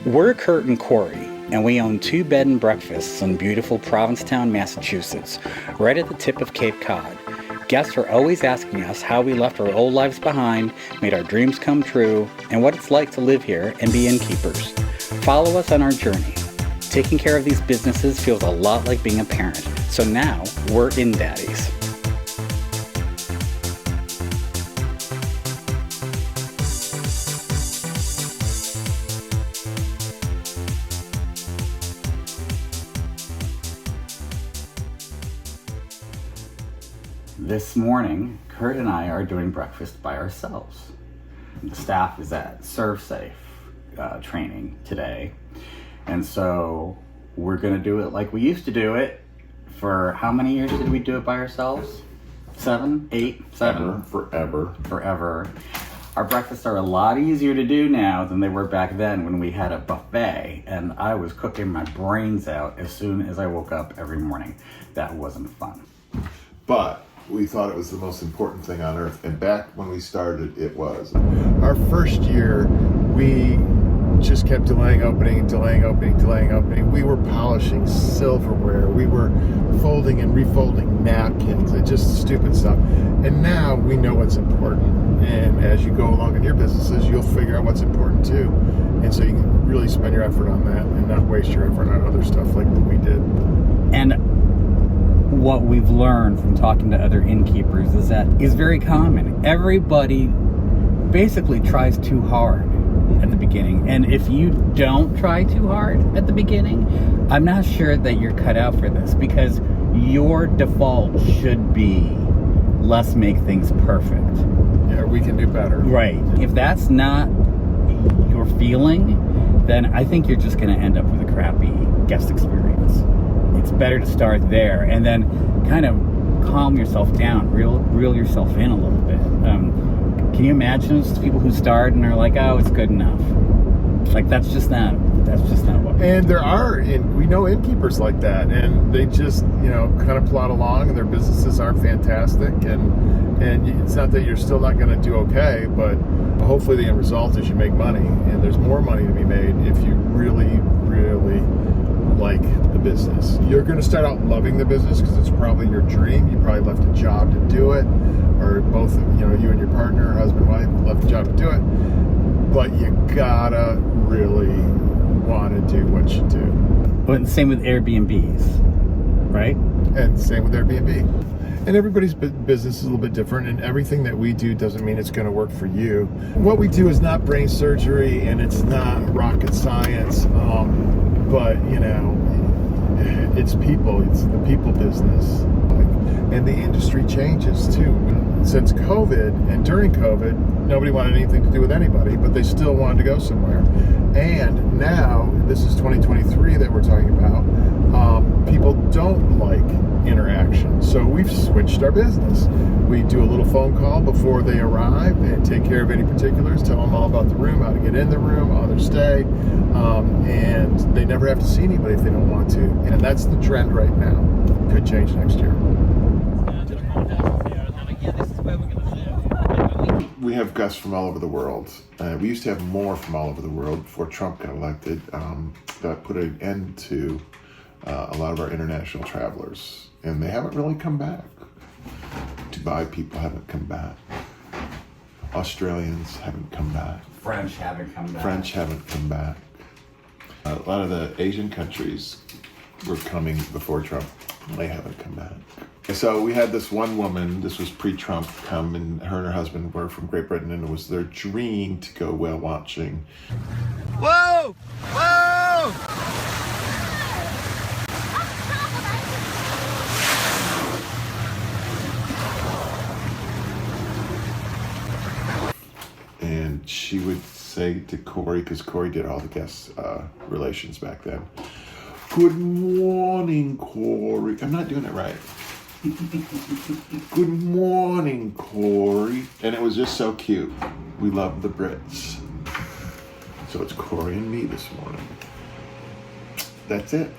We're Kurt and Cory, and we own 2 bed and breakfasts in beautiful Provincetown, Massachusetts, right at the tip of Cape Cod. Guests are always asking us how we left our old lives behind, made our dreams come true, and what it's like to live here and be innkeepers. Follow us on our journey. Taking care of these businesses feels a lot like being a parent, so now we're in daddies. This morning, Kurt and I are doing breakfast by ourselves. The staff is at ServeSafe training today. And so we're gonna do it like we used to do it. For how many years did we do it by ourselves? 7, 8, 7? Forever. Our breakfasts are a lot easier to do now than they were back then when we had a buffet. And I was cooking my brains out as soon as I woke up every morning. That wasn't fun. But we thought it was the most important thing on earth, and back when we started, it was. Our first year, we just kept delaying opening. We were polishing silverware. We were folding and refolding napkins and just stupid stuff. And now we know what's important. And as you go along in your businesses, you'll figure out what's important too. And so you can really spend your effort on that and not waste your effort on other stuff like what we did. And what we've learned from talking to other innkeepers is that is very common. Everybody basically tries too hard at the beginning. And if you don't try too hard at the beginning, I'm not sure that you're cut out for this, because your default should be let's make things perfect. Yeah, we can do better. Right. If that's not your feeling, then I think you're just going to end up with a crappy guest experience. It's better to start there and then kind of calm yourself down, reel yourself in a little bit. Can you imagine those people who start and are like, oh, it's good enough? Like, that's just not what. And we know innkeepers like that, and they just, kind of plod along, and their businesses aren't fantastic, and it's not that you're still not going to do okay, but hopefully the end result is you make money, and there's more money to be made if you really like the business. You're going to start out loving the business because it's probably your dream. You probably left a job to do it, or both, you and your partner, husband, wife, left a job to do it. But you gotta really want to do what you do. But same with Airbnbs, right? And same with Airbnb. And everybody's business is a little bit different, and everything that we do doesn't mean it's going to work for you. What we do is not brain surgery, and it's not rocket science. But it's people. It's the people business, and the industry changes too. Since COVID and during COVID, nobody wanted anything to do with anybody, but they still wanted to go somewhere. And now, this is 2023 that we're talking about. People don't like interaction, so we've switched our business. We do a little phone call before they arrive and take care of any particulars, tell them all about the room, how to get in the room, how to stay, and they never have to see anybody if they don't want to. And that's the trend right now. Could change next year. We have guests from all over the world. We used to have more from all over the world before Trump got elected. That put an end to a lot of our international travelers, and they haven't really come back. Dubai people haven't come back. Australians haven't come back. French haven't come back. A lot of the Asian countries were coming before Trump. They haven't come back. So we had this one woman, this was pre-Trump, come, and her and her husband were from Great Britain, and it was their dream to go whale watching. Whoa! Whoa! And she would say to Cory, because Cory did all the guest relations back then, "Good morning, Cory." I'm not doing it right. "Good morning, Cory." And it was just so cute. We love the Brits. So it's Cory and me this morning. That's it.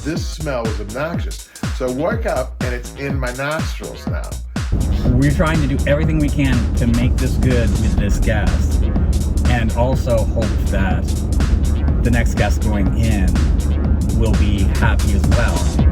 this smell was obnoxious. So I wake up and it's in my nostrils now. We're trying to do everything we can to make this good with this guest, and also hope that the next guest going in will be happy as well.